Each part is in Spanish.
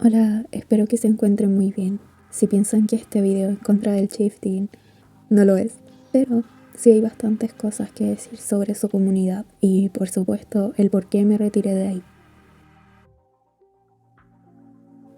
Hola, espero que se encuentren muy bien. Si piensan que este video es contra del shifting, no lo es, pero sí hay bastantes cosas que decir sobre su comunidad y por supuesto el por qué me retiré de ahí.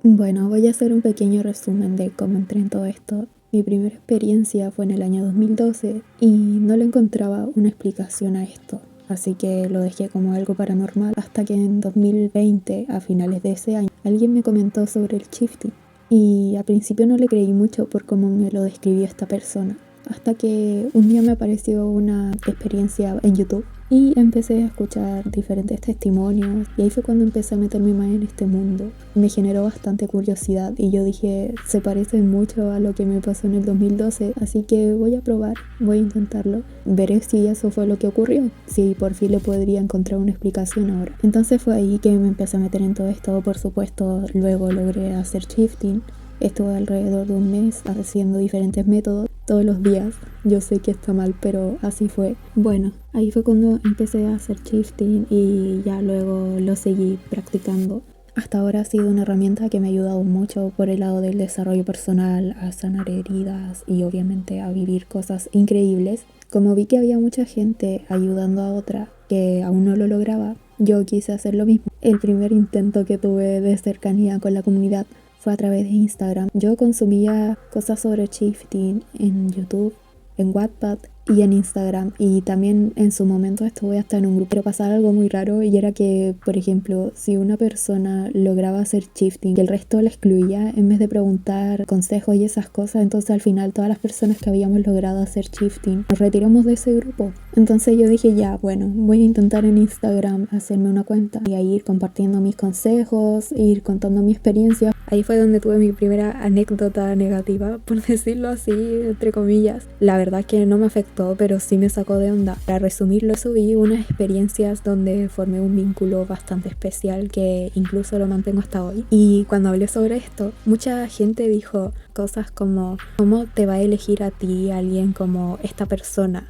Bueno, voy a hacer un pequeño resumen de cómo entré en todo esto. Mi primera experiencia fue en el año 2012 y no le encontraba una explicación a esto, así que lo dejé como algo paranormal hasta que en 2020, a finales de ese año, alguien me comentó sobre el shifting y al principio no le creí mucho por cómo me lo describió esta persona, hasta que un día me apareció una experiencia en YouTube y empecé a escuchar diferentes testimonios y ahí fue cuando empecé a meterme más en este mundo. Me generó bastante curiosidad y yo dije, se parece mucho a lo que me pasó en el 2012, así que voy a probar, voy a intentarlo. Veré si eso fue lo que ocurrió, si por fin le podría encontrar una explicación ahora. Entonces fue ahí que me empecé a meter en todo esto. Por supuesto, luego logré hacer shifting. Estuve alrededor de un mes haciendo diferentes métodos todos los días. Yo sé que está mal, pero así fue. Bueno, ahí fue cuando empecé a hacer shifting y ya luego lo seguí practicando. Hasta ahora ha sido una herramienta que me ha ayudado mucho por el lado del desarrollo personal, a sanar heridas y obviamente a vivir cosas increíbles. Como vi que había mucha gente ayudando a otra que aún no lo lograba, yo quise hacer lo mismo. El primer intento que tuve de cercanía con la comunidad fue a través de Instagram. Yo consumía cosas sobre shifting en YouTube, en Wattpad y en Instagram, y también en su momento estuve hasta en un grupo. Pero pasaba algo muy raro y era que, por ejemplo, si una persona lograba hacer shifting y el resto la excluía, en vez de preguntar consejos y esas cosas, entonces al final todas las personas que habíamos logrado hacer shifting nos retiramos de ese grupo. Entonces yo dije, ya, bueno, voy a intentar en Instagram hacerme una cuenta y ahí ir compartiendo mis consejos, ir contando mi experiencia. Ahí fue donde tuve mi primera anécdota negativa, por decirlo así, entre comillas. La verdad que no me afectó, pero sí me sacó de onda. Para resumirlo, subí unas experiencias donde formé un vínculo bastante especial que incluso lo mantengo hasta hoy. Y cuando hablé sobre esto, mucha gente dijo cosas como, ¿cómo te va a elegir a ti alguien como esta persona?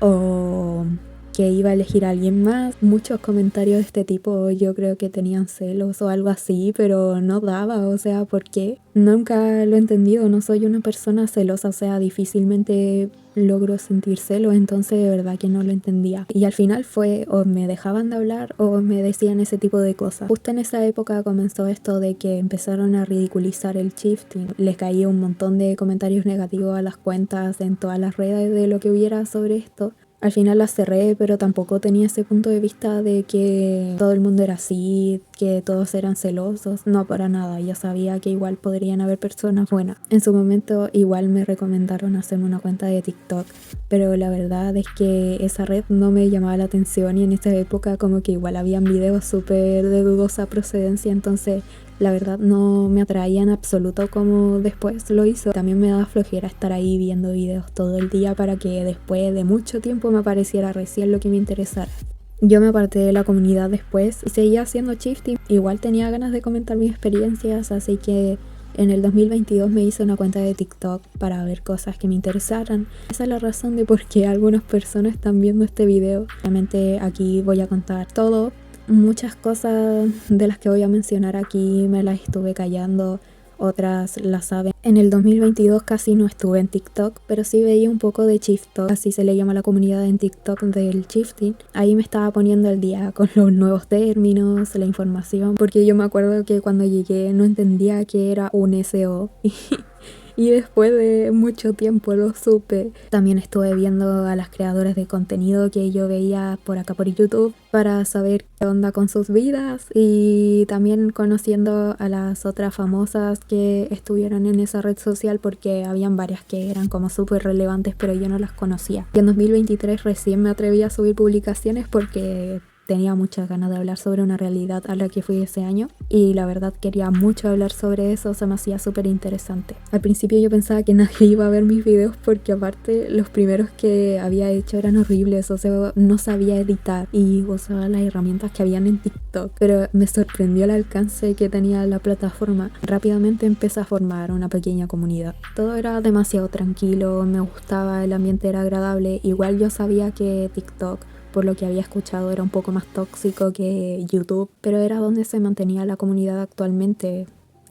O que iba a elegir a alguien más. Muchos comentarios de este tipo yo creo que tenían celos o algo así, pero no daba, o sea, ¿por qué? Nunca lo he entendido, no soy una persona celosa, o sea, difícilmente logro sentir celos, entonces de verdad que no lo entendía. Y al final fue o me dejaban de hablar o me decían ese tipo de cosas. Justo en esa época comenzó esto de que empezaron a ridiculizar el shifting. Les caía un montón de comentarios negativos a las cuentas en todas las redes de lo que hubiera sobre esto. Al final las cerré, pero tampoco tenía ese punto de vista de que todo el mundo era así, que todos eran celosos. No, para nada. Ya sabía que igual podrían haber personas buenas. En su momento igual me recomendaron hacerme una cuenta de TikTok, pero la verdad es que esa red no me llamaba la atención y en esta época como que igual habían videos súper de dudosa procedencia, entonces la verdad no me atraía en absoluto como después lo hizo. También me daba flojera estar ahí viendo videos todo el día para que después de mucho tiempo me apareciera recién lo que me interesara. Yo me aparté de la comunidad después y seguía haciendo shifting. Igual tenía ganas de comentar mis experiencias, así que en el 2022 me hice una cuenta de TikTok para ver cosas que me interesaran. Esa es la razón de por qué algunas personas están viendo este video. Realmente aquí voy a contar todo. Muchas cosas de las que voy a mencionar aquí me las estuve callando, otras las saben. En el 2022 casi no estuve en TikTok, pero sí veía un poco de Shiftok, así se le llama a la comunidad en TikTok del shifting. Ahí me estaba poniendo al día con los nuevos términos, la información, porque yo me acuerdo que cuando llegué no entendía qué era un SO. Y después de mucho tiempo lo supe. También estuve viendo a las creadoras de contenido que yo veía por acá por YouTube para saber qué onda con sus vidas y también conociendo a las otras famosas que estuvieron en esa red social porque habían varias que eran como súper relevantes pero yo no las conocía. Y en 2023 recién me atreví a subir publicaciones porque tenía muchas ganas de hablar sobre una realidad a la que fui ese año y la verdad quería mucho hablar sobre eso, se me hacía súper interesante. Al principio yo pensaba que nadie iba a ver mis videos porque aparte los primeros que había hecho eran horribles, o sea, no sabía editar y usaba las herramientas que habían en TikTok, pero me sorprendió el alcance que tenía la plataforma. Rápidamente empecé a formar una pequeña comunidad. Todo era demasiado tranquilo, me gustaba, el ambiente era agradable. Igual yo sabía que TikTok, por lo que había escuchado, era un poco más tóxico que YouTube, pero era donde se mantenía la comunidad actualmente.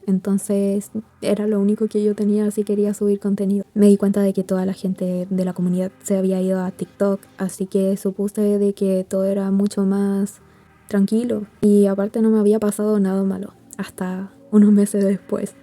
entonces era lo único que yo tenía si quería subir contenido. Me di cuenta de que toda la gente de la comunidad se había ido a TikTok, así que supuse de que todo era mucho más tranquilo y aparte no me había pasado nada malo hasta unos meses después.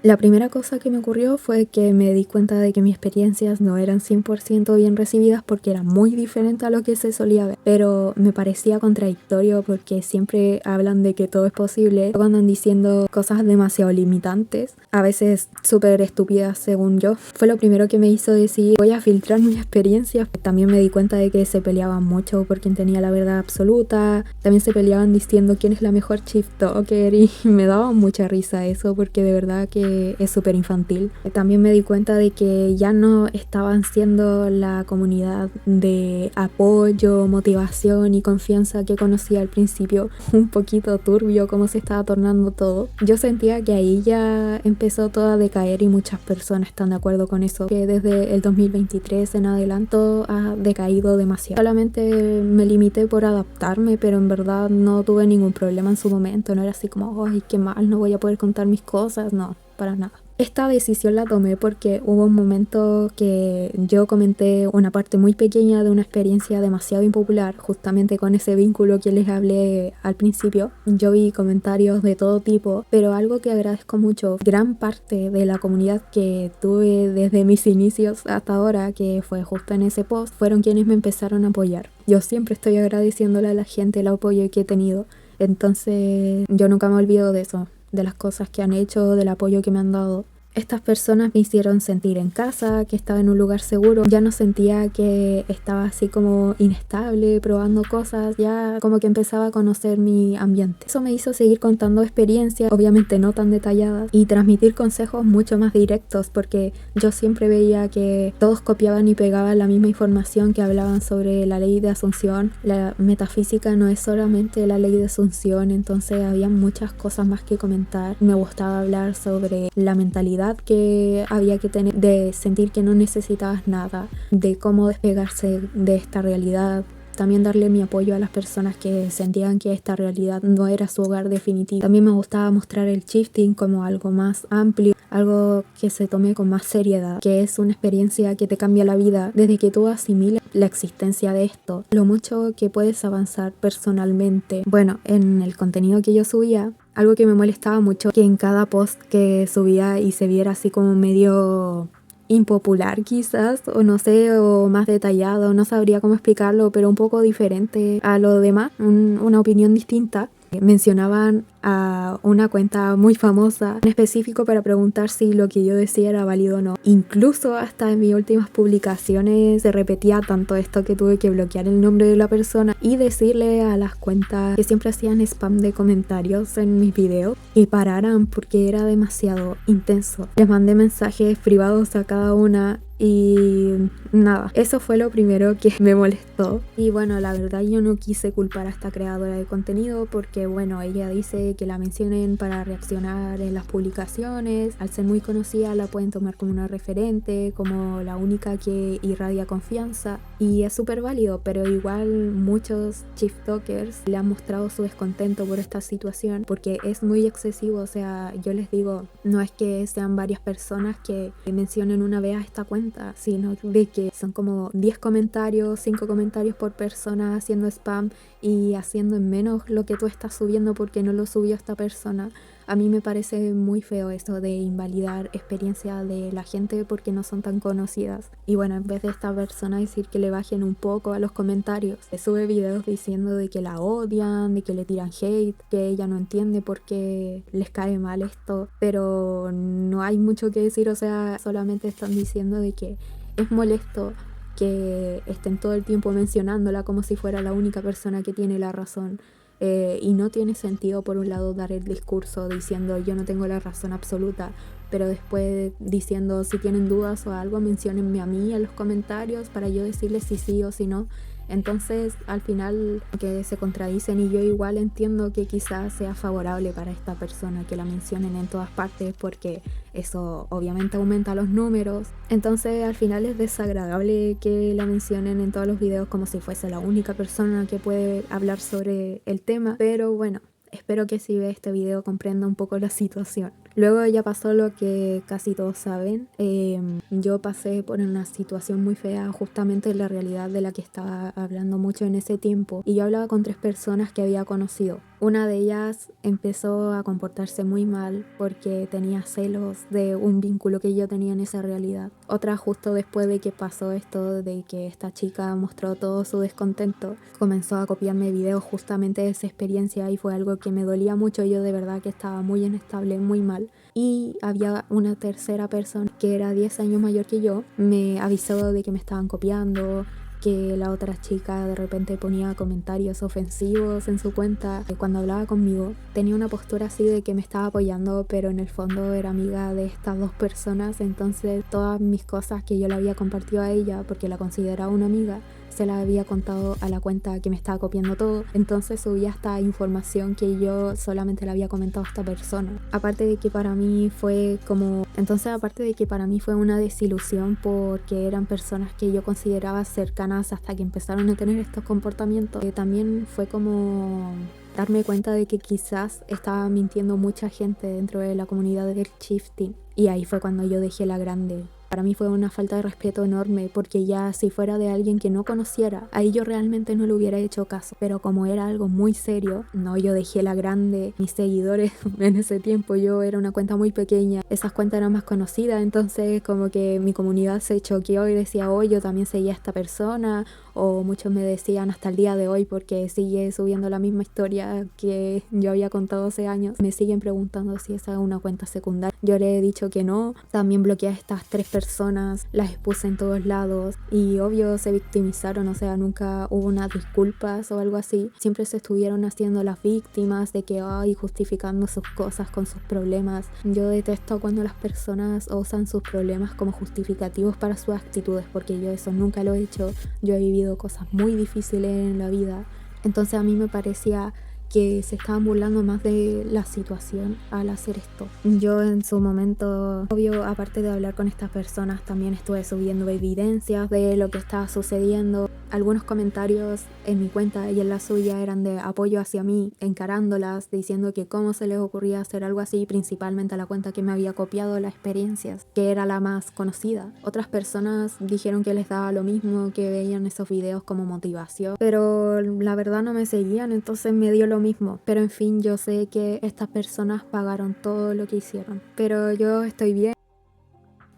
La primera cosa que me ocurrió fue que me di cuenta de que mis experiencias no eran 100% bien recibidas porque era muy diferente a lo que se solía ver. Pero me parecía contradictorio porque siempre hablan de que todo es posible cuando andan diciendo cosas demasiado limitantes, a veces súper estúpidas según yo. Fue lo primero que me hizo decir voy a filtrar mis experiencias. También me di cuenta de que se peleaban mucho por quien tenía la verdad absoluta. También se peleaban diciendo quién es la mejor chiftoker y me daba mucha risa eso porque de verdad que es súper infantil. También me di cuenta de que ya no estaban siendo la comunidad de apoyo, motivación y confianza que conocía al principio. Un poquito turbio cómo se estaba tornando todo. Yo sentía que ahí ya empezó todo a decaer y muchas personas están de acuerdo con eso, que desde el 2023 en adelanto ha decaído demasiado. Solamente me limité por adaptarme, pero en verdad no tuve ningún problema en su momento. No era así como, ay, qué mal, no voy a poder contar mis cosas. No, para nada. Esta decisión la tomé porque hubo un momento que yo comenté una parte muy pequeña de una experiencia demasiado impopular, justamente con ese vínculo que les hablé al principio. Yo vi comentarios de todo tipo, pero algo que agradezco mucho, gran parte de la comunidad que tuve desde mis inicios hasta ahora, que fue justo en ese post, fueron quienes me empezaron a apoyar. Yo siempre estoy agradeciéndole a la gente el apoyo que he tenido, entonces yo nunca me olvido de eso, de las cosas que han hecho, del apoyo que me han dado. Estas personas me hicieron sentir en casa, que estaba en un lugar seguro. Ya no sentía que estaba así como inestable, probando cosas. Ya como que empezaba a conocer mi ambiente. Eso me hizo seguir contando experiencias, obviamente no tan detalladas, y transmitir consejos mucho más directos, porque yo siempre veía que todos copiaban y pegaban la misma información, que hablaban sobre la ley de Asunción. La metafísica no es solamente la ley de Asunción, entonces había muchas cosas más que comentar. Me gustaba hablar sobre la mentalidad que había que tener, de sentir que no necesitabas nada, de cómo despegarse de esta realidad. También darle mi apoyo a las personas que sentían que esta realidad no era su hogar definitivo. También me gustaba mostrar el shifting como algo más amplio, algo que se tome con más seriedad, que es una experiencia que te cambia la vida desde que tú asimiles la existencia de esto, lo mucho que puedes avanzar personalmente. Bueno, en el contenido que yo subía, algo que me molestaba mucho, que en cada post que subía y se viera así como medio impopular quizás, o no sé, o más detallado, no sabría cómo explicarlo, pero un poco diferente a lo demás, una opinión distinta. Mencionaban a una cuenta muy famosa en específico para preguntar si lo que yo decía era válido o no. Incluso hasta en mis últimas publicaciones se repetía tanto esto que tuve que bloquear el nombre de la persona y decirle a las cuentas que siempre hacían spam de comentarios en mis videos que pararan porque era demasiado intenso. Les mandé mensajes privados a cada una y nada, eso fue lo primero que me molestó. Y bueno, la verdad yo no quise culpar a esta creadora de contenido porque bueno, ella dice que la mencionen para reaccionar en las publicaciones. Al ser muy conocida la pueden tomar como una referente, como la única que irradia confianza, y es súper válido, pero igual muchos chiftokers le han mostrado su descontento por esta situación porque es muy excesivo. O sea, yo les digo, no es que sean varias personas que mencionen una vez a esta cuenta, sino de que son como 10 comentarios, 5 comentarios por persona haciendo spam y haciendo en menos lo que tú estás subiendo porque no lo subió esta persona. A mí me parece muy feo esto de invalidar experiencia de la gente porque no son tan conocidas. Y bueno, en vez de esta persona decir que le bajen un poco a los comentarios, sube videos diciendo de que la odian, de que le tiran hate, que ella no entiende por qué les cae mal esto, pero no hay mucho que decir. O sea, solamente están diciendo de que es molesto que estén todo el tiempo mencionándola como si fuera la única persona que tiene la razón. Y no tiene sentido por un lado dar el discurso diciendo yo no tengo la razón absoluta, pero después diciendo si tienen dudas o algo menciónenme a mí en los comentarios para yo decirles si sí o si no. Entonces al final que se contradicen, y yo igual entiendo que quizás sea favorable para esta persona que la mencionen en todas partes porque eso obviamente aumenta los números. Entonces al final es desagradable que la mencionen en todos los videos como si fuese la única persona que puede hablar sobre el tema, pero bueno, espero que si ve este video comprenda un poco la situación. Luego ya pasó lo que casi todos saben. Yo pasé por una situación muy fea, justamente la realidad de la que estaba hablando mucho en ese tiempo. Y yo hablaba con 3 personas que había conocido. Una de ellas empezó a comportarse muy mal porque tenía celos de un vínculo que yo tenía en esa realidad. Otra, justo después de que pasó esto, de que esta chica mostró todo su descontento, comenzó a copiarme videos justamente de esa experiencia y fue algo que me dolía mucho. Yo de verdad que estaba muy inestable, muy mal. Y había una tercera persona que era 10 años mayor que yo, me avisó de que me estaban copiando, que la otra chica de repente ponía comentarios ofensivos en su cuenta. Cuando hablaba conmigo tenía una postura así de que me estaba apoyando, pero en el fondo era amiga de estas 2 personas, entonces todas mis cosas que yo le había compartido a ella porque la consideraba una amiga, se la había contado a la cuenta que me estaba copiando todo. Entonces subía esta información que yo solamente le había comentado a esta persona. Aparte de que para mí fue una desilusión porque eran personas que yo consideraba cercanas hasta que empezaron a tener estos comportamientos. También fue como darme cuenta de que quizás estaba mintiendo mucha gente dentro de la comunidad del shifting. Y ahí fue cuando yo dejé la grande. Para mí fue una falta de respeto enorme porque ya si fuera de alguien que no conociera, ahí yo realmente no le hubiera hecho caso. Pero como era algo muy serio, no, yo dejé la grande. Mis seguidores en ese tiempo, yo era una cuenta muy pequeña, esas cuentas eran más conocidas, entonces como que mi comunidad se choqueó y decía, oh, yo también seguía a esta persona, o muchos me decían hasta el día de hoy porque sigue subiendo la misma historia que yo había contado hace años. Me siguen preguntando si esa es una cuenta secundaria. Yo le he dicho que no. También bloqueé a estas 3 personas, las expuse en todos lados y obvio se victimizaron, o sea, nunca hubo unas disculpas o algo así. Siempre se estuvieron haciendo las víctimas de que, ay, justificando sus cosas con sus problemas. Yo detesto cuando las personas usan sus problemas como justificativos para sus actitudes, porque yo eso nunca lo he hecho. Yo he vivido cosas muy difíciles en la vida, entonces a mí me parecía que se estaban burlando más de la situación al hacer esto. Yo en su momento, obvio, aparte de hablar con estas personas, también estuve subiendo evidencias de lo que estaba sucediendo. Algunos comentarios en mi cuenta y en la suya eran de apoyo hacia mí, encarándolas, diciendo que cómo se les ocurría hacer algo así, principalmente a la cuenta que me había copiado las experiencias, que era la más conocida. Otras personas dijeron que les daba lo mismo, que veían esos videos como motivación, pero la verdad no me seguían, entonces me dio lo mismo. Pero en fin, yo sé que estas personas pagaron todo lo que hicieron, pero yo estoy bien.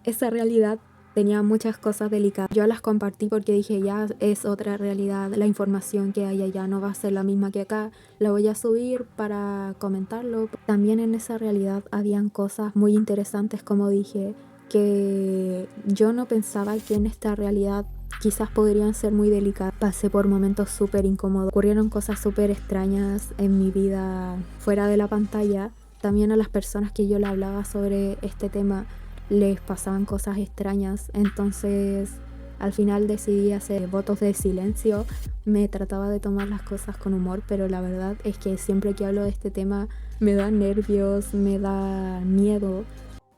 Esa realidad tenía muchas cosas delicadas. Yo las compartí porque dije, ya es otra realidad, la información que hay allá no va a ser la misma que acá, la voy a subir para comentarlo. También en esa realidad habían cosas muy interesantes, como dije, que yo no pensaba que en esta realidad quizás podrían ser muy delicadas. Pasé por momentos súper incómodos, ocurrieron cosas súper extrañas en mi vida fuera de la pantalla. También a las personas que yo le hablaba sobre este tema les pasaban cosas extrañas, entonces al final decidí hacer votos de silencio. Me trataba de tomar las cosas con humor, pero la verdad es que siempre que hablo de este tema me da nervios, me da miedo.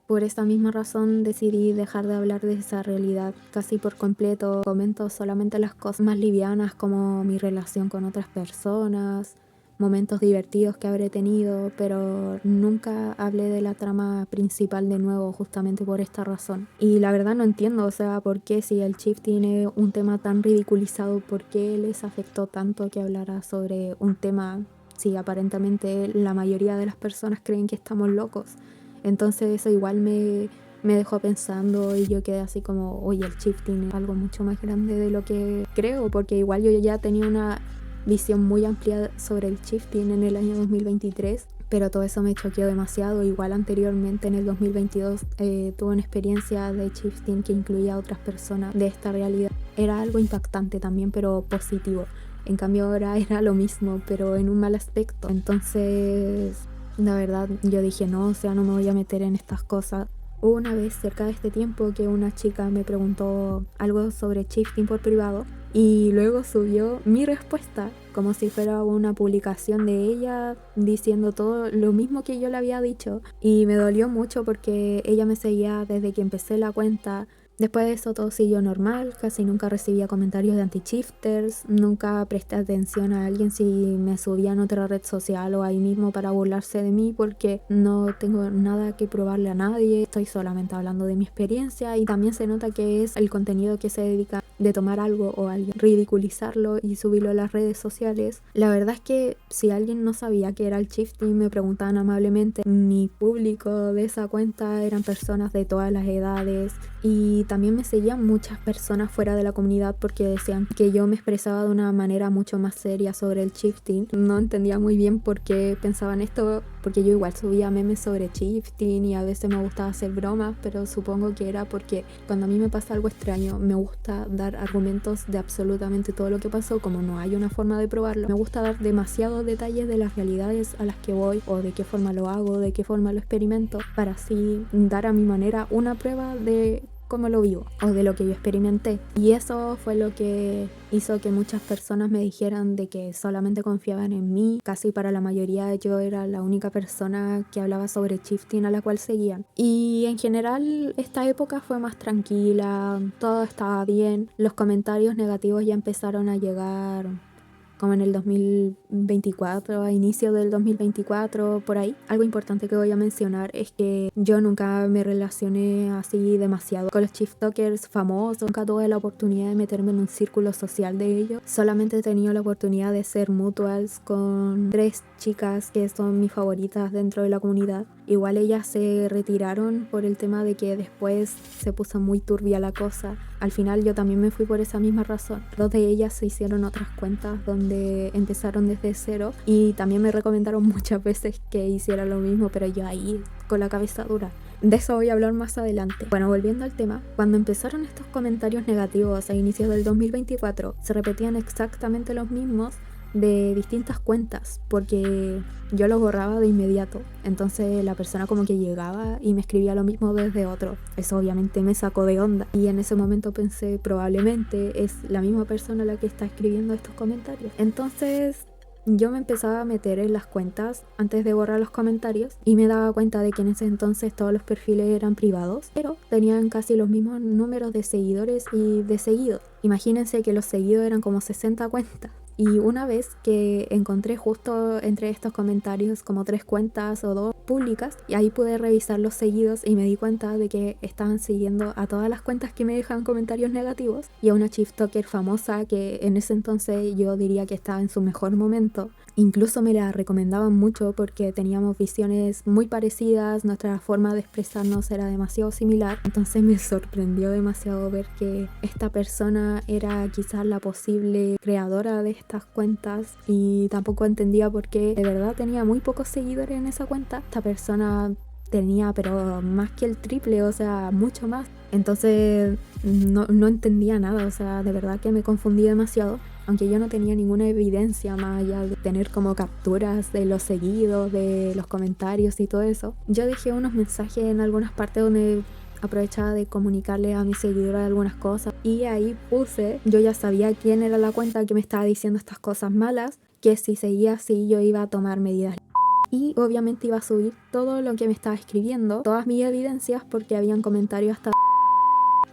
Por esta misma razón decidí dejar de hablar de esa realidad casi por completo. Comento solamente las cosas más livianas, como mi relación con otras personas, momentos divertidos que habré tenido, pero nunca hablé de la trama principal de nuevo, justamente por esta razón. Y la verdad no entiendo, o sea, por qué, si el Chief tiene un tema tan ridiculizado, por qué les afectó tanto que hablara sobre un tema si aparentemente la mayoría de las personas creen que estamos locos. Entonces eso igual me dejó pensando y yo quedé así como, oye, el Chief tiene algo mucho más grande de lo que creo, porque igual yo ya tenía una visión muy amplia sobre el shifting en el año 2023, pero todo eso me choqueó demasiado. Igual anteriormente en el 2022 tuve una experiencia de shifting que incluía a otras personas de esta realidad. Era algo impactante también, pero positivo. En cambio ahora era lo mismo, pero en un mal aspecto. Entonces, la verdad, yo dije no, o sea, no me voy a meter en estas cosas. Hubo una vez cerca de este tiempo que una chica me preguntó algo sobre shifting por privado y luego subió mi respuesta como si fuera una publicación de ella diciendo todo lo mismo que yo le había dicho, y me dolió mucho porque ella me seguía desde que empecé la cuenta. Después de eso todo siguió normal, casi nunca recibía comentarios de anti-shifters, nunca presté atención a alguien si me subía en otra red social o ahí mismo para burlarse de mí, porque no tengo nada que probarle a nadie, estoy solamente hablando de mi experiencia y también se nota que es el contenido que se dedica de tomar algo o alguien, ridiculizarlo y subirlo a las redes sociales. La verdad es que si alguien no sabía qué era el shifting, me preguntaban amablemente. Mi público de esa cuenta eran personas de todas las edades y también me seguían muchas personas fuera de la comunidad porque decían que yo me expresaba de una manera mucho más seria sobre el shifting. No entendía muy bien por qué pensaban esto, porque yo igual subía memes sobre shifting y a veces me gustaba hacer bromas, pero supongo que era porque cuando a mí me pasa algo extraño me gusta dar argumentos de absolutamente todo lo que pasó, como no hay una forma de probarlo. Me gusta dar demasiados detalles de las realidades a las que voy o de qué forma lo hago, de qué forma lo experimento, para así dar a mi manera una prueba de cómo lo vivo o de lo que yo experimenté. Y eso fue lo que hizo que muchas personas me dijeran de que solamente confiaban en mí. Casi para la mayoría yo era la única persona que hablaba sobre shifting a la cual seguían. Y en general esta época fue más tranquila, todo estaba bien. Los comentarios negativos ya empezaron a llegar como en el 2024, a inicio del 2024, por ahí. Algo importante que voy a mencionar es que yo nunca me relacioné así demasiado con los shiftokers famosos, nunca tuve la oportunidad de meterme en un círculo social de ellos. Solamente he tenido la oportunidad de ser mutuals con 3 chicas que son mis favoritas dentro de la comunidad. Igual ellas se retiraron por el tema de que después se puso muy turbia la cosa. Al final yo también me fui por esa misma razón. 2 de ellas se hicieron otras cuentas donde empezaron desde cero y también me recomendaron muchas veces que hiciera lo mismo, pero yo ahí con la cabeza dura. De eso voy a hablar más adelante. Bueno, volviendo al tema, cuando empezaron estos comentarios negativos a inicios del 2024, se repetían exactamente los mismos de distintas cuentas, porque yo los borraba de inmediato. Entonces la persona como que llegaba y me escribía lo mismo desde otro. Eso obviamente me sacó de onda y en ese momento pensé, probablemente es la misma persona la que está escribiendo estos comentarios. Entonces yo me empezaba a meter en las cuentas antes de borrar los comentarios y me daba cuenta de que en ese entonces todos los perfiles eran privados, pero tenían casi los mismos números de seguidores y de seguidos. Imagínense que los seguidos eran como 60 cuentas. Y una vez que encontré justo entre estos comentarios como 3 cuentas o 2 públicas, y ahí pude revisar los seguidos y me di cuenta de que estaban siguiendo a todas las cuentas que me dejan comentarios negativos y a una shiftoker famosa que en ese entonces yo diría que estaba en su mejor momento. Incluso me la recomendaban mucho porque teníamos visiones muy parecidas, nuestra forma de expresarnos era demasiado similar. Entonces me sorprendió demasiado ver que esta persona era quizás la posible creadora de estas cuentas y tampoco entendía por qué de verdad tenía muy pocos seguidores en esa cuenta. Esta persona tenía pero más que el triple, o sea, mucho más. Entonces no entendía nada, o sea, de verdad que me confundí demasiado. Aunque yo no tenía ninguna evidencia más allá de tener como capturas de los seguidos, de los comentarios y todo eso. Yo dejé unos mensajes en algunas partes donde aprovechaba de comunicarle a mis seguidores algunas cosas. Y ahí puse, yo ya sabía quién era la cuenta que me estaba diciendo estas cosas malas, que si seguía así yo iba a tomar medidas. Y obviamente iba a subir todo lo que me estaba escribiendo, todas mis evidencias, porque habían comentarios hasta...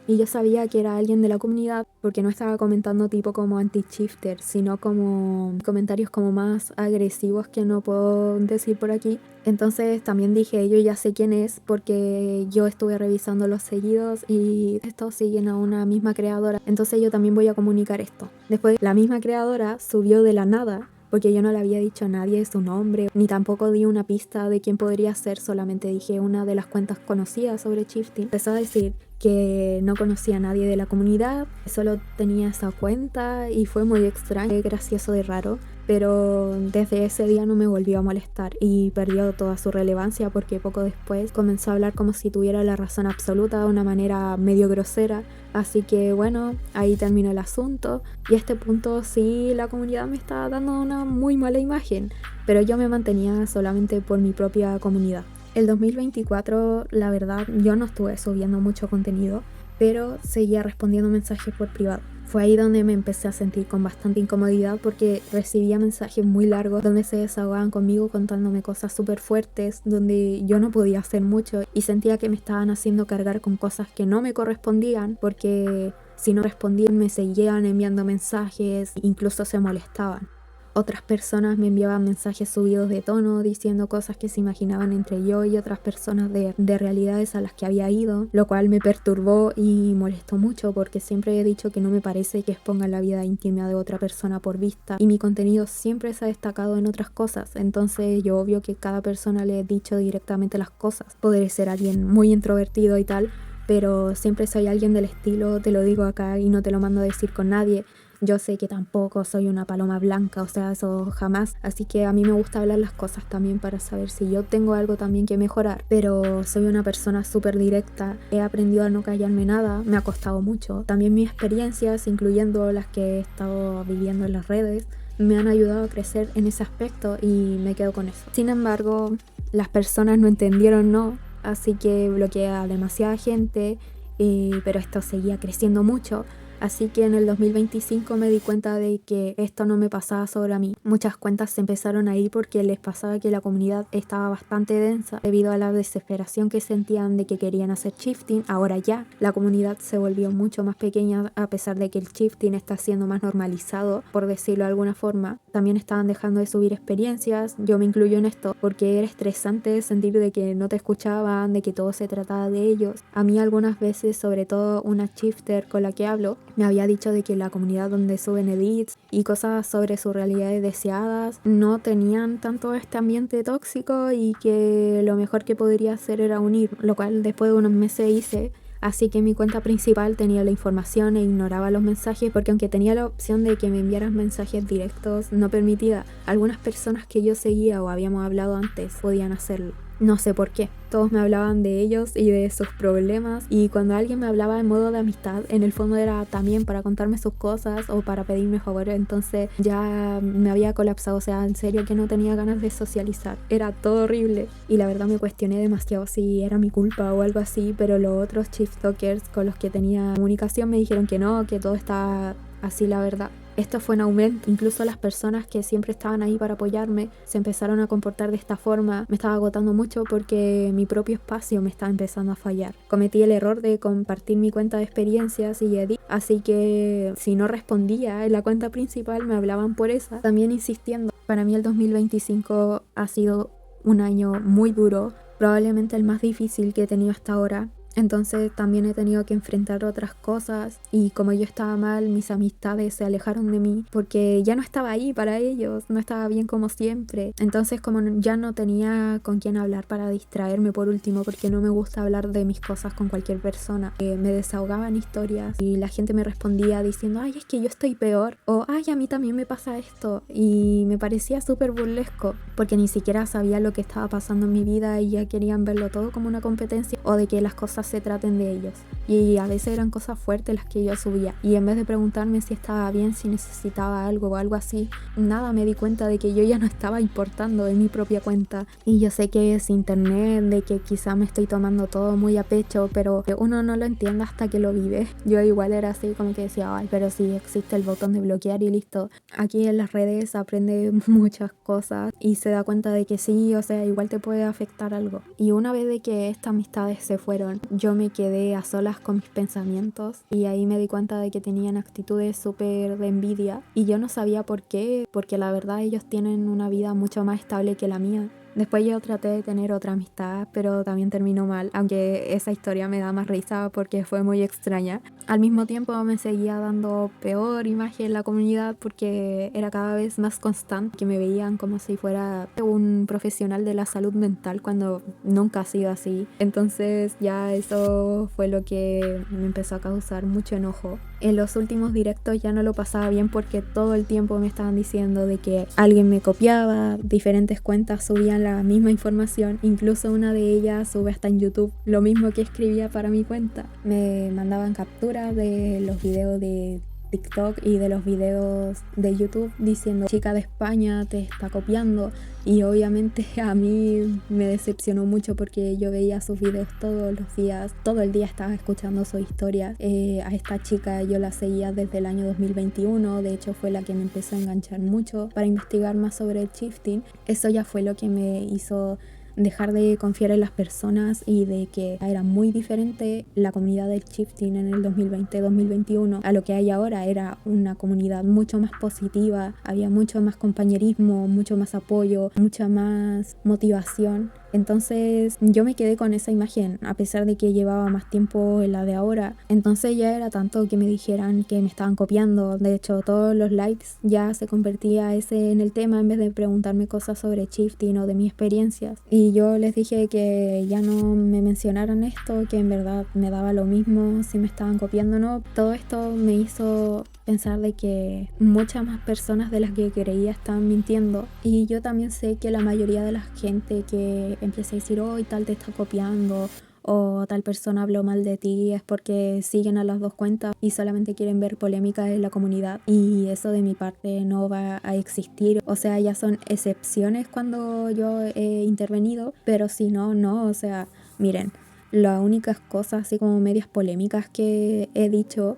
Y yo sabía que era alguien de la comunidad porque no estaba comentando tipo como anti-shifter, sino como comentarios como más agresivos que no puedo decir por aquí. Entonces también dije, yo ya sé quién es porque yo estuve revisando los seguidos y estos siguen a una misma creadora. Entonces yo también voy a comunicar esto. Después la misma creadora subió de la nada, porque yo no le había dicho a nadie su nombre, ni tampoco di una pista de quién podría ser, solamente dije una de las cuentas conocidas sobre shifting. Empezó a decir que no conocía a nadie de la comunidad, solo tenía esa cuenta y fue muy extraño, gracioso y raro. Pero desde ese día no me volvió a molestar y perdió toda su relevancia porque poco después comenzó a hablar como si tuviera la razón absoluta de una manera medio grosera. Así que bueno, ahí terminó el asunto y a este punto sí la comunidad me estaba dando una muy mala imagen, pero yo me mantenía solamente por mi propia comunidad. El 2024, la verdad, yo no estuve subiendo mucho contenido, pero seguía respondiendo mensajes por privado. Fue ahí donde me empecé a sentir con bastante incomodidad porque recibía mensajes muy largos donde se desahogaban conmigo contándome cosas súper fuertes, donde yo no podía hacer mucho y sentía que me estaban haciendo cargar con cosas que no me correspondían porque si no respondían me seguían enviando mensajes, incluso se molestaban. Otras personas me enviaban mensajes subidos de tono diciendo cosas que se imaginaban entre yo y otras personas de realidades a las que había ido, lo cual me perturbó y molestó mucho porque siempre he dicho que no me parece que expongan la vida íntima de otra persona por vista y mi contenido siempre se ha destacado en otras cosas, entonces yo obvio que cada persona le he dicho directamente las cosas. Podré ser alguien muy introvertido y tal, pero siempre soy alguien del estilo, te lo digo acá y no te lo mando a decir con nadie. Yo sé que tampoco soy una paloma blanca, o sea, eso jamás. Así que a mí me gusta hablar las cosas también para saber si yo tengo algo también que mejorar. Pero soy una persona súper directa. He aprendido a no callarme nada. Me ha costado mucho. También mis experiencias, incluyendo las que he estado viviendo en las redes, me han ayudado a crecer en ese aspecto y me quedo con eso. Sin embargo, las personas no entendieron, no. Así que bloqueé a demasiada gente, pero esto seguía creciendo mucho. Así que en el 2025 me di cuenta de que esto no me pasaba solo a mí. Muchas cuentas se empezaron a ir porque les pasaba que la comunidad estaba bastante densa debido a la desesperación que sentían de que querían hacer shifting. Ahora ya la comunidad se volvió mucho más pequeña a pesar de que el shifting está siendo más normalizado, por decirlo de alguna forma. También estaban dejando de subir experiencias, yo me incluyo en esto porque era estresante sentir de que no te escuchaban, de que todo se trataba de ellos. A mí algunas veces, sobre todo una shifter con la que hablo, me había dicho de que la comunidad donde suben edits y cosas sobre sus realidades deseadas no tenían tanto este ambiente tóxico y que lo mejor que podría hacer era unir, lo cual después de unos meses hice. Así que mi cuenta principal tenía la información e ignoraba los mensajes porque aunque tenía la opción de que me enviaran mensajes directos no permitida, algunas personas que yo seguía o habíamos hablado antes podían hacerlo. No sé por qué. Todos me hablaban de ellos y de sus problemas y cuando alguien me hablaba en modo de amistad, en el fondo era también para contarme sus cosas o para pedirme favores, entonces ya me había colapsado, o sea, en serio que no tenía ganas de socializar. Era todo horrible y la verdad me cuestioné demasiado si era mi culpa o algo así, pero los otros chiftokers con los que tenía comunicación me dijeron que no, que todo estaba así la verdad. Esto fue en aumento, incluso las personas que siempre estaban ahí para apoyarme se empezaron a comportar de esta forma. Me estaba agotando mucho porque mi propio espacio me estaba empezando a fallar. Cometí el error de compartir mi cuenta de experiencias y edit, así que si no respondía en la cuenta principal me hablaban por esa, también insistiendo. Para mí el 2025 ha sido un año muy duro, probablemente el más difícil que he tenido hasta ahora. Entonces también he tenido que enfrentar otras cosas y como yo estaba mal, mis amistades se alejaron de mí porque ya no estaba ahí para ellos, no estaba bien como siempre. Entonces como ya no tenía con quién hablar para distraerme por último, porque no me gusta hablar de mis cosas con cualquier persona, me desahogaba en historias y la gente me respondía diciendo, ay, es que yo estoy peor, o ay, a mí también me pasa esto, y me parecía súper burlesco porque ni siquiera sabía lo que estaba pasando en mi vida y ya querían verlo todo como una competencia o de que las cosas se traten de ellos. Y a veces eran cosas fuertes las que yo subía y en vez de preguntarme si estaba bien, si necesitaba algo o algo así, nada, me di cuenta de que yo ya no estaba importando en mi propia cuenta. Y yo sé que es internet, de que quizá me estoy tomando todo muy a pecho, pero uno no lo entiende hasta que lo vive. Yo igual era así como que decía, ay, pero sí existe el botón de bloquear y listo. Aquí en las redes aprende muchas cosas y se da cuenta de que sí, o sea, igual te puede afectar algo. Y una vez de que estas amistades se fueron, yo me quedé a solas con mis pensamientos y ahí me di cuenta de que tenían actitudes súper de envidia y yo no sabía por qué, porque la verdad ellos tienen una vida mucho más estable que la mía. Después yo traté de tener otra amistad, pero también terminó mal, aunque esa historia me da más risa porque fue muy extraña. Al mismo tiempo me seguía dando peor imagen en la comunidad porque era cada vez más constante, que me veían como si fuera un profesional de la salud mental cuando nunca ha sido así. Entonces ya eso fue lo que me empezó a causar mucho enojo. En los últimos directos ya no lo pasaba bien porque todo el tiempo me estaban diciendo de que alguien me copiaba, diferentes cuentas subían la misma información, incluso una de ellas sube hasta en YouTube lo mismo que escribía para mi cuenta. Me mandaban capturas de los videos de TikTok y de los videos de YouTube diciendo chica de España te está copiando, y obviamente a mí me decepcionó mucho porque yo veía sus videos todos los días, todo el día estaba escuchando sus historias. A esta chica yo la seguía desde el año 2021, de hecho fue la que me empezó a enganchar mucho para investigar más sobre el shifting. Eso ya fue lo que me hizo dejar de confiar en las personas y de que era muy diferente la comunidad del shifting en el 2020-2021 a lo que hay ahora. Era una comunidad mucho más positiva, había mucho más compañerismo, mucho más apoyo, mucha más motivación. Entonces yo me quedé con esa imagen a pesar de que llevaba más tiempo en la de ahora. Entonces ya era tanto que me dijeran que me estaban copiando. De hecho todos los likes ya se convertía ese en el tema en vez de preguntarme cosas sobre shifting o de mis experiencias. Y yo les dije que ya no me mencionaran esto, que en verdad me daba lo mismo si me estaban copiando o no. Todo esto me hizo pensar de que muchas más personas de las que creía estaban mintiendo, y yo también sé que la mayoría de la gente que empieza a decir y tal te está copiando o tal persona habló mal de ti es porque siguen a las dos cuentas y solamente quieren ver polémica en la comunidad, y eso de mi parte no va a existir. O sea, ya son excepciones cuando yo he intervenido, pero si no, no. O sea, miren, las únicas cosas así como medias polémicas que he dicho,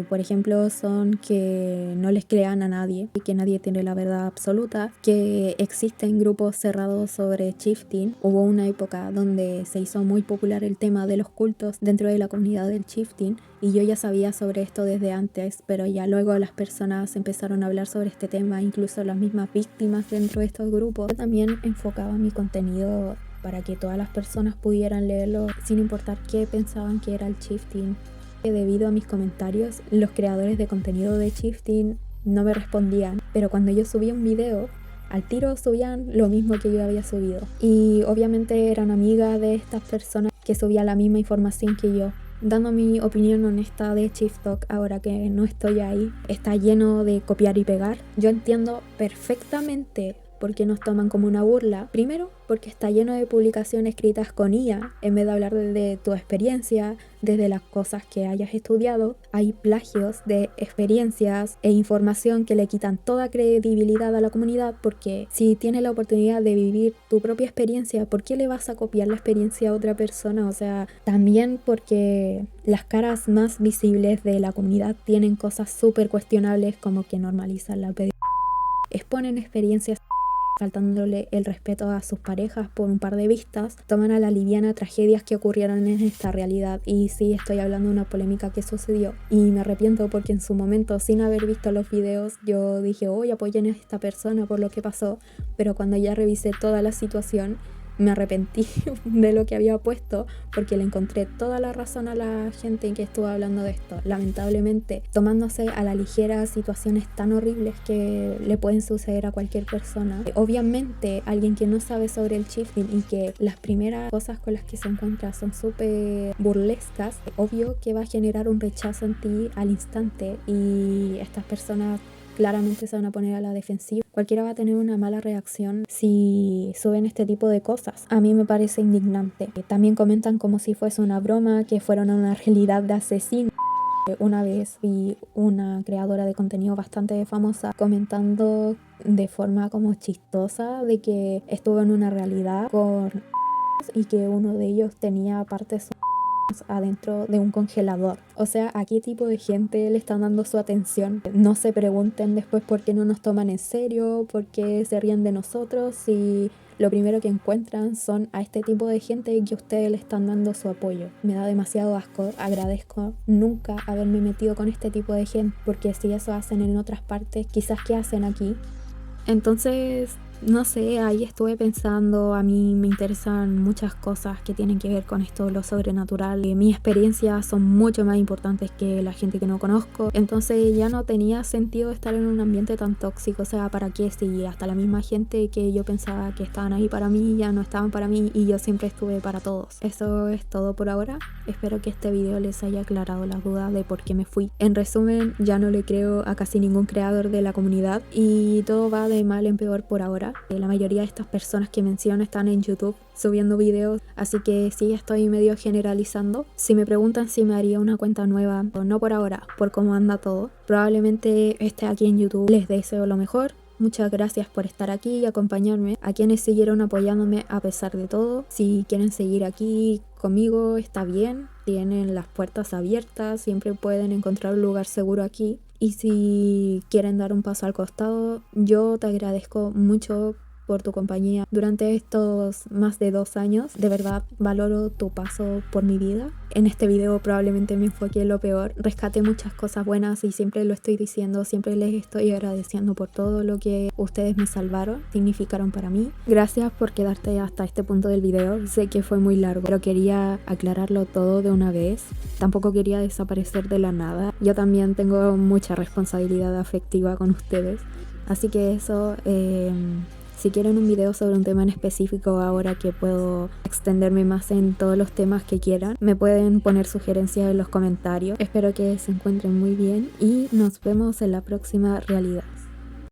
por ejemplo, son que no les crean a nadie y que nadie tiene la verdad absoluta, que existen grupos cerrados sobre shifting. Hubo una época donde se hizo muy popular el tema de los cultos dentro de la comunidad del shifting, y yo ya sabía sobre esto desde antes, pero ya luego las personas empezaron a hablar sobre este tema, incluso las mismas víctimas dentro de estos grupos. Yo también enfocaba mi contenido para que todas las personas pudieran leerlo sin importar qué pensaban que era el shifting. Debido a mis comentarios, los creadores de contenido de shifting no me respondían, pero cuando yo subía un video, al tiro subían lo mismo que yo había subido. Y obviamente eran amigas de estas personas que subían la misma información que yo. Dando mi opinión honesta de ShiftTok, ahora que no estoy ahí, está lleno de copiar y pegar. Yo entiendo perfectamente por qué nos toman como una burla. Primero, porque está lleno de publicaciones escritas con IA, en vez de hablar de tu experiencia, desde las cosas que hayas estudiado. Hay plagios de experiencias e información que le quitan toda credibilidad a la comunidad, porque si tienes la oportunidad de vivir tu propia experiencia, ¿por qué le vas a copiar la experiencia a otra persona? O sea, también porque las caras más visibles de la comunidad tienen cosas súper cuestionables, como que normalizan la pedagogía, exponen experiencias faltándole el respeto a sus parejas por un par de vistas, toman a la liviana tragedias que ocurrieron en esta realidad. Y sí, estoy hablando de una polémica que sucedió y me arrepiento porque en su momento, sin haber visto los videos, yo dije apoyen a esta persona por lo que pasó, pero cuando ya revisé toda la situación me arrepentí de lo que había puesto, porque le encontré toda la razón a la gente que estuvo hablando de esto, lamentablemente tomándose a la ligera situaciones tan horribles que le pueden suceder a cualquier persona. Obviamente alguien que no sabe sobre el shifting y que las primeras cosas con las que se encuentra son súper burlescas, obvio que va a generar un rechazo en ti al instante, y estas personas claramente se van a poner a la defensiva. Cualquiera va a tener una mala reacción si suben este tipo de cosas. A mí me parece indignante. También comentan como si fuese una broma, que fueron a una realidad de asesinos. Una vez vi una creadora de contenido bastante famosa comentando de forma como chistosa de que estuvo en una realidad con y que uno de ellos tenía partes adentro de un congelador. O sea, ¿a qué tipo de gente le están dando su atención? No se pregunten después por qué no nos toman en serio, por qué se ríen de nosotros, si lo primero que encuentran son a este tipo de gente y que ustedes le están dando su apoyo. Me da demasiado asco. Agradezco nunca haberme metido con este tipo de gente, porque si eso hacen en otras partes, quizás ¿qué hacen aquí? Entonces, no sé, ahí estuve pensando, a mí me interesan muchas cosas que tienen que ver con esto, lo sobrenatural. Mis experiencias son mucho más importantes que la gente que no conozco, entonces ya no tenía sentido estar en un ambiente tan tóxico. O sea, ¿para qué? Si hasta la misma gente que yo pensaba que estaban ahí para mí, ya no estaban para mí, y yo siempre estuve para todos. Eso es todo por ahora. Espero que este video les haya aclarado las dudas de por qué me fui. En resumen, ya no le creo a casi ningún creador de la comunidad y todo va de mal en peor por ahora. ahora. La mayoría de estas personas que menciono están en YouTube subiendo videos, así que sí estoy medio generalizando. Si me preguntan si me haría una cuenta nueva, no por ahora, por cómo anda todo. Probablemente esté aquí en YouTube. Les deseo lo mejor. Muchas gracias por estar aquí y acompañarme. A quienes siguieron apoyándome a pesar de todo. Si quieren seguir aquí conmigo, está bien. Tienen las puertas abiertas. Siempre pueden encontrar un lugar seguro aquí. Y si quieren dar un paso al costado, yo te agradezco mucho por tu compañía durante estos más de 2 años. De verdad valoro tu paso por mi vida. En este video probablemente me enfoqué en lo peor. Rescaté muchas cosas buenas y siempre lo estoy diciendo, siempre les estoy agradeciendo por todo lo que ustedes me salvaron, significaron para mí. Gracias por quedarte hasta este punto del video. Sé que fue muy largo, pero quería aclararlo todo de una vez. Tampoco quería desaparecer de la nada. Yo también tengo mucha responsabilidad afectiva con ustedes. Así que eso... Si quieren un video sobre un tema en específico, ahora que puedo extenderme más en todos los temas que quieran, me pueden poner sugerencias en los comentarios. Espero que se encuentren muy bien y nos vemos en la próxima realidad.